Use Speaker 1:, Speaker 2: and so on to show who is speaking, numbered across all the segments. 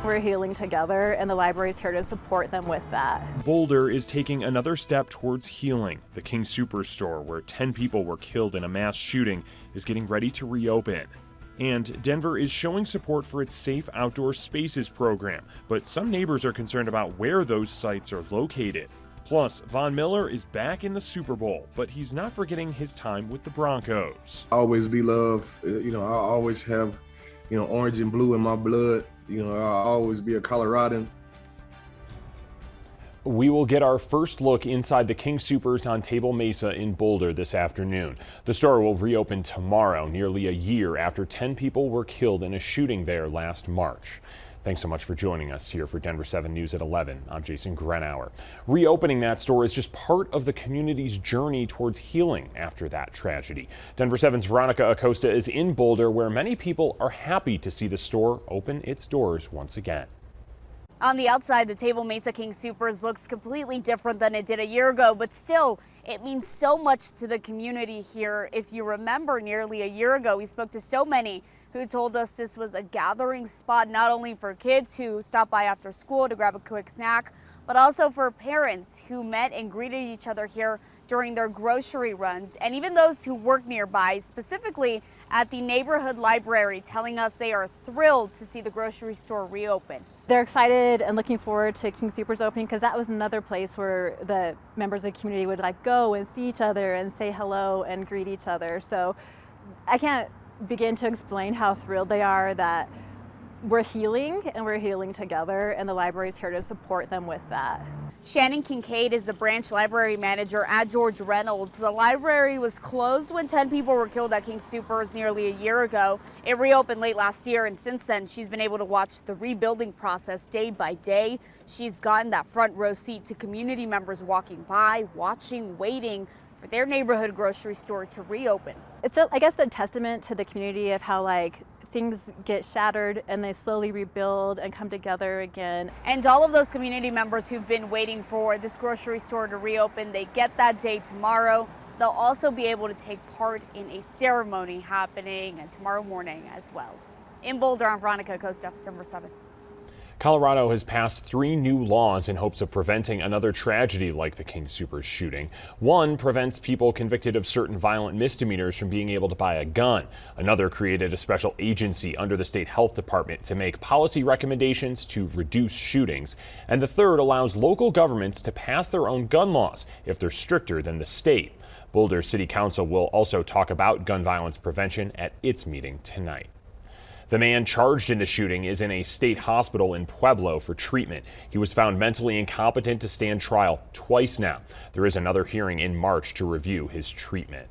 Speaker 1: We're healing together, and the library's here to support them with that.
Speaker 2: Boulder is taking another step towards healing. The King Superstore, where 10 people were killed in a mass shooting, is getting ready to reopen. And Denver is showing support for its Safe Outdoor Spaces program, but some neighbors are concerned about where those sites are located. Plus, Von Miller is back in the Super Bowl, but he's not forgetting his time with the Broncos.
Speaker 3: Always be loved. I always have, orange and blue in my blood. I'll always be a Coloradan.
Speaker 2: We will get our first look inside the King Soopers on Table Mesa in Boulder this afternoon. The store will reopen tomorrow, nearly a year after 10 people were killed in a shooting there last March. Thanks so much for joining us here for Denver 7 News at 11. I'm Jason GRUENAUER. Reopening that store is just part of the community's journey towards healing after that tragedy. Denver 7's Veronica ACOSTA is in Boulder, where many people are happy to see the store open its doors once again.
Speaker 4: On the outside, the Table Mesa King Soopers looks completely different than it did a year ago, but still, it means so much to the community here. If you remember, nearly a year ago, we spoke to so many who told us this was a gathering spot, not only for kids who stopped by after school to grab a quick snack, but also for parents who met and greeted each other here during their grocery runs, and even those who work nearby, specifically at the neighborhood library, telling us they are thrilled to see the grocery store reopen.
Speaker 1: They're excited and looking forward to King Soopers opening, because that was another place where the members of the community would go and see each other and say hello and greet each other. So I can't begin to explain how thrilled they are that we're healing, and we're healing together, and the library's here to support them with that.
Speaker 4: Shannon KINCAID is the branch library manager at George Reynolds. The library was closed when 10 people were killed at King Soopers nearly a year ago. It reopened late last year, and since then she's been able to watch the rebuilding process day by day. She's gotten that front row seat to community members walking by, watching, waiting for their neighborhood grocery store to reopen.
Speaker 1: It's just, I guess, a testament to the community of how things get shattered and they slowly rebuild and come together again.
Speaker 4: And all of those community members who've been waiting for this grocery store to reopen, they get that day tomorrow. They'll also be able to take part in a ceremony happening tomorrow morning as well. In Boulder, I'm Veronica ACOSTA, Denver 7.
Speaker 2: Colorado has passed 3 new laws in hopes of preventing another tragedy like the King Soopers shooting. One prevents people convicted of certain violent misdemeanors from being able to buy a gun. Another created a special agency under the state health department to make policy recommendations to reduce shootings. And the third allows local governments to pass their own gun laws if they're stricter than the state. Boulder City Council will also talk about gun violence prevention at its meeting tonight. The man charged in the shooting is in a state hospital in Pueblo for treatment. He was found mentally incompetent to stand trial twice now. There is another hearing in March to review his treatment.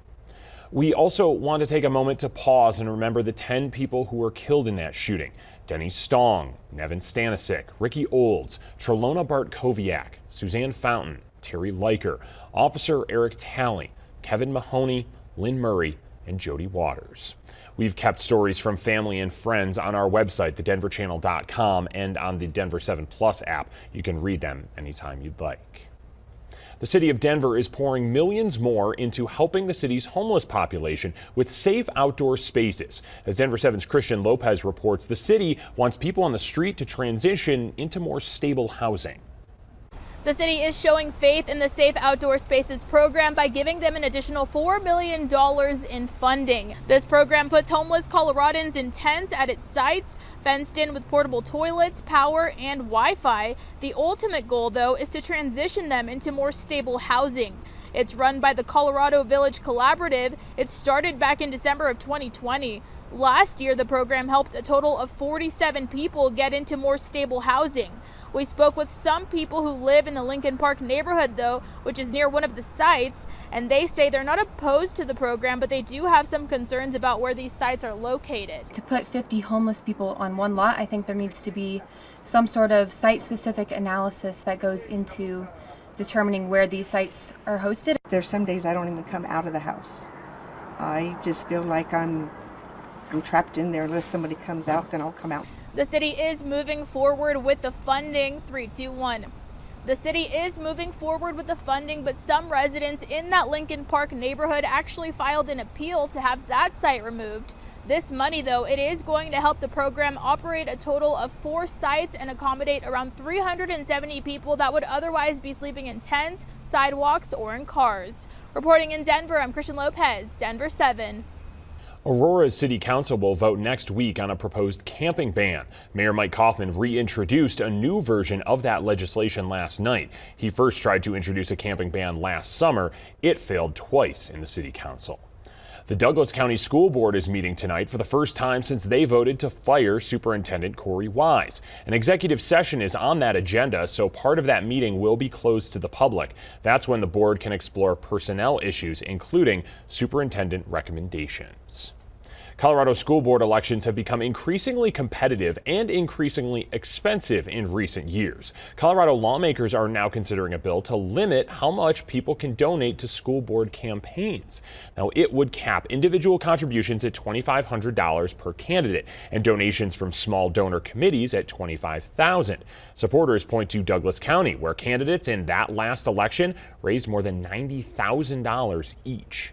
Speaker 2: We also want to take a moment to pause and remember the 10 people who were killed in that shooting. Denny Stong, Nevin Stanisic, Ricky Olds, Trelona Bartkowiak, Suzanne Fountain, Terry Leiker, Officer Eric Talley, Kevin Mahoney, Lynn Murray, and Jody Waters. We've kept stories from family and friends on our website, thedenverchannel.com, and on the Denver 7 Plus app. You can read them anytime you'd like. The city of Denver is pouring millions more into helping the city's homeless population with safe outdoor spaces. As Denver 7's Christian Lopez reports, the city wants people on the street to transition into more stable housing.
Speaker 5: The city is showing faith in the Safe Outdoor Spaces program by giving them an additional $4 million in funding. This program puts homeless Coloradans in tents at its sites, fenced in with portable toilets, power, and Wi-Fi. The ultimate goal, though, is to transition them into more stable housing. It's run by the Colorado Village Collaborative. It started back in December of 2020. Last year, the program helped a total of 47 people get into more stable housing. We spoke with some people who live in the Lincoln Park neighborhood, though, which is near one of the sites, and they say they're not opposed to the program, but they do have some concerns about where these sites are located.
Speaker 6: To put 50 homeless people on one lot, I think there needs to be some sort of site-specific analysis that goes into determining where these sites are hosted.
Speaker 7: There's some days I don't even come out of the house. I just feel like I'm trapped in there. Unless somebody comes out, then I'll come out.
Speaker 5: The city is moving forward with the funding. 3, 2, 1. The city is moving forward with the funding, but some residents in that Lincoln Park neighborhood actually filed an appeal to have that site removed. This money, though, it is going to help the program operate a total of 4 sites and accommodate around 370 people that would otherwise be sleeping in tents, sidewalks, or in cars. Reporting in Denver, I'm Christian Lopez, Denver 7.
Speaker 2: Aurora's City Council will vote next week on a proposed camping ban. Mayor Mike Kaufman reintroduced a new version of that legislation last night. He first tried to introduce a camping ban last summer. It failed twice in the City Council. The Douglas County School Board is meeting tonight for the first time since they voted to fire Superintendent Corey Wise. An executive session is on that agenda, so part of that meeting will be closed to the public. That's when the board can explore personnel issues, including superintendent recommendations. Colorado school board elections have become increasingly competitive and increasingly expensive in recent years. Colorado lawmakers are now considering a bill to limit how much people can donate to school board campaigns. Now, it would cap individual contributions at $2,500 per candidate and donations from small donor committees at $25,000. Supporters point to Douglas County, where candidates in that last election raised more than $90,000 each.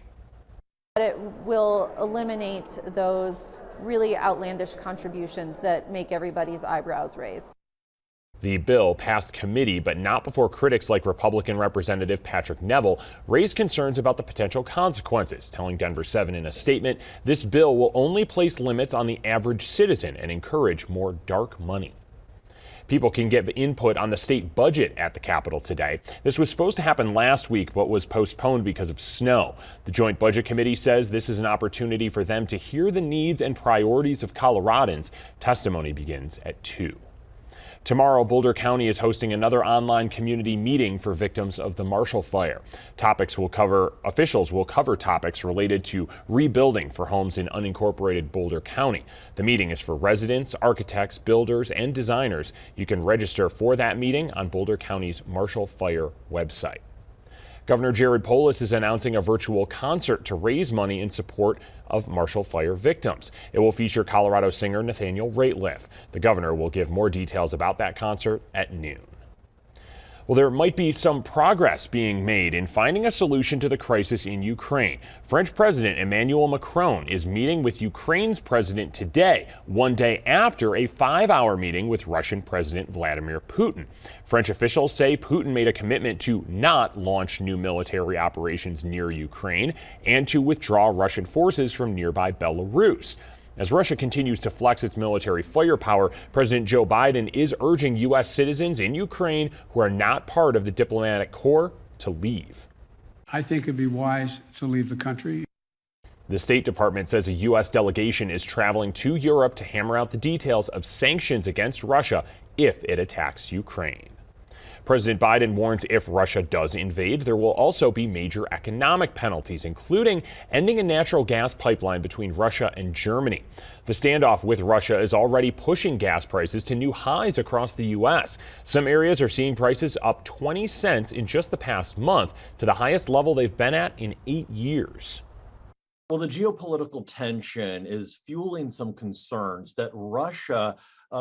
Speaker 8: It will eliminate those really outlandish contributions that make everybody's eyebrows raise.
Speaker 2: The bill passed committee, but not before critics like Republican Representative Patrick Neville raised concerns about the potential consequences, telling Denver 7 in a statement, this bill will only place limits on the average citizen and encourage more dark money. People can give input on the state budget at the Capitol today. This was supposed to happen last week, but was postponed because of snow. The Joint Budget Committee says this is an opportunity for them to hear the needs and priorities of Coloradans. Testimony begins at 2. Tomorrow, Boulder County is hosting another online community meeting for victims of the Marshall Fire. Officials will cover topics related to rebuilding for homes in unincorporated Boulder County. The meeting is for residents, architects, builders, and designers. You can register for that meeting on Boulder County's Marshall Fire website. Governor Jared Polis is announcing a virtual concert to raise money in support of Marshall Fire victims. It will feature Colorado singer Nathaniel Rateliff. The governor will give more details about that concert at noon. Well, there might be some progress being made in finding a solution to the crisis in Ukraine. French President Emmanuel Macron is meeting with Ukraine's president today, one day after a 5-hour meeting with Russian President Vladimir Putin. French officials say Putin made a commitment to not launch new military operations near Ukraine and to withdraw Russian forces from nearby Belarus. As Russia continues to flex its military firepower, President Joe Biden is urging U.S. citizens in Ukraine who are not part of the diplomatic corps to leave.
Speaker 9: I think it'd be wise to leave the country.
Speaker 2: The State Department says a U.S. delegation is traveling to Europe to hammer out the details of sanctions against Russia if it attacks Ukraine. President Biden warns if Russia does invade, there will also be major economic penalties, including ending a natural gas pipeline between Russia and Germany. The standoff with Russia is already pushing gas prices to new highs across the U.S. Some areas are seeing prices up 20 cents in just the past month to the highest level they've been at in 8 years.
Speaker 10: Well, the geopolitical tension is fueling some concerns that Russia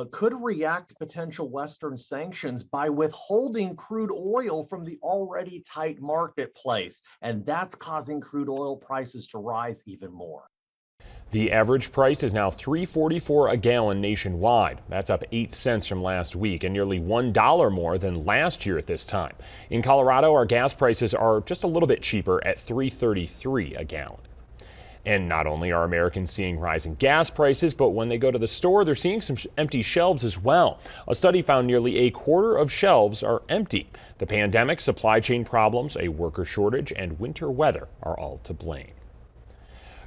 Speaker 10: could react to potential Western sanctions by withholding crude oil from the already tight marketplace. And that's causing crude oil prices to rise even more.
Speaker 2: The average price is now $3.44 a gallon nationwide. That's up 8 cents from last week and nearly $1 more than last year at this time. In Colorado, our gas prices are just a little bit cheaper at $3.33 a gallon. And not only are Americans seeing rising gas prices, but when they go to the store, they're seeing some empty shelves as well. A study found nearly a quarter of shelves are empty. The pandemic, supply chain problems, a worker shortage, and winter weather are all to blame.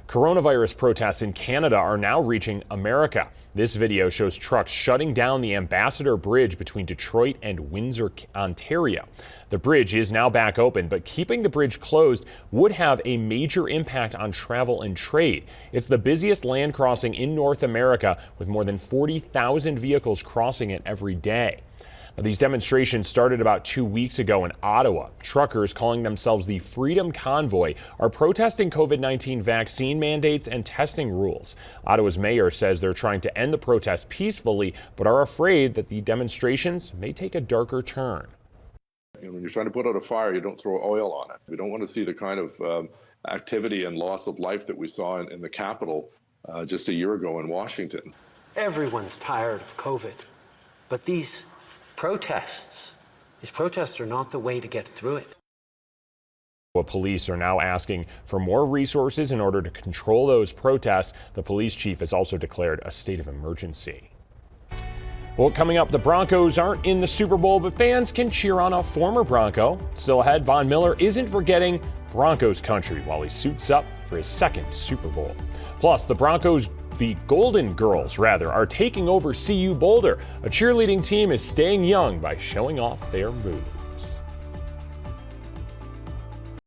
Speaker 2: Coronavirus protests in Canada are now reaching America. This video shows trucks shutting down the Ambassador Bridge between Detroit and Windsor, Ontario. The bridge is now back open, but keeping the bridge closed would have a major impact on travel and trade. It's the busiest land crossing in North America, with more than 40,000 vehicles crossing it every day. These demonstrations started about 2 weeks ago in Ottawa. Truckers, calling themselves the Freedom Convoy, are protesting COVID-19 vaccine mandates and testing rules. Ottawa's mayor says they're trying to end the protests peacefully, but are afraid that the demonstrations may take a darker turn.
Speaker 11: When you're trying to put out a fire, you don't throw oil on it. We don't want to see the kind of activity and loss of life that we saw in the Capitol just a year ago in Washington.
Speaker 12: Everyone's tired of COVID, but these protests are not the way to get through it.
Speaker 2: Police are now asking for more resources in order to control those protests. The police chief has also declared a state of emergency. Well, coming up, the Broncos aren't in the Super Bowl, but fans can cheer on a former Bronco. Still ahead, Von Miller isn't forgetting Broncos country while he suits up for his second Super Bowl. Plus, the Golden Girls, are taking over CU Boulder. A cheerleading team is staying young by showing off their moves.